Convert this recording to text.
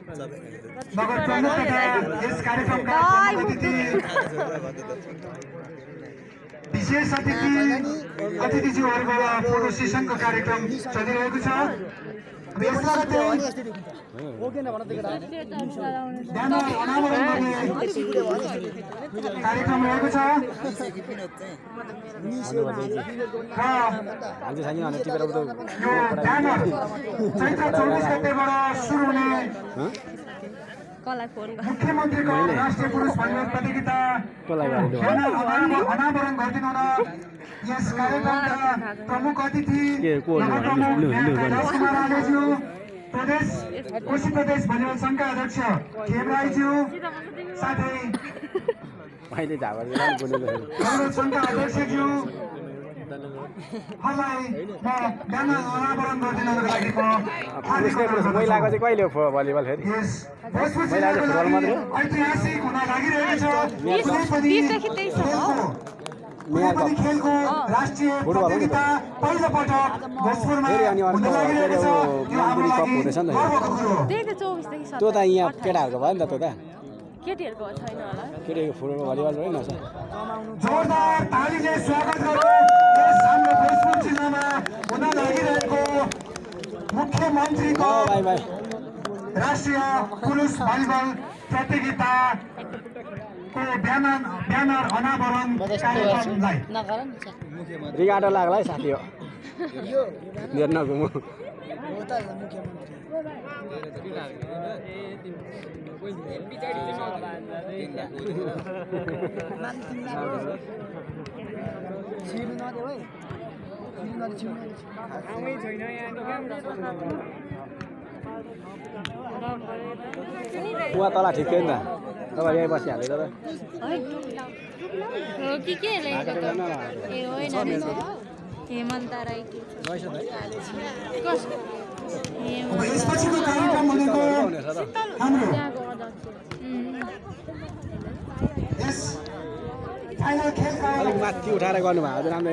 नगर प्रमुख तथा यस कार्यक्रमका अतिथि विशेष अतिथिज्यूहरूबाट फोटो सेसनको कार्यक्रम चलिरहेको छ। कार्यक्रम रहेको छ चैत्र 24 गतेबाट सुरु हुने मुख्यमन्त्रीको राष्ट्रिय पुरुष भलिबल प्रतियोगिता अनावरण गरिदिनु हुन यस कार्यक्रमका प्रमुख अतिथि कोशी प्रदेश भलिबल संघका अध्यक्ष खेम राईज्यू साथै संघका अध्यक्षज्यू महिलाको चाहिँ कहिले भलिबल फेरि ऐतिहासिक हुन लागिरहेको छ। खेलको राष्ट्रिय प्रतियोगिता पहिलो पटक भोजपुरमा हुन लागिरहेको छ। त्यो त यहाँ केटाहरूको भयो नि त त्यो त केटीहरुको छैन होला केटीको फुटबल भलिबल पनि नछ। जोरदार तालीले स्वागत गरौँ यस हाम्रो भोजपुर जिल्लामा हुन लागिरहेको मुख्यमन्त्रीको राष्ट्रिय पुरुष भलिबल प्रतियोगिताको ब्यानर अनावरण कार्यक्रमलाई रिगाटो लाग्ला है साथी हो नघुमु उहाँ तल ठिकै नि त तपाईँ यहीँ बसिहाल्यो त हेमन्त राई यसपछिको कार्यक्रम भनेको हाम्रो यस फाइनल खेलका अलिक माथि उठाएर गर्नुभयो हजुर राम्रो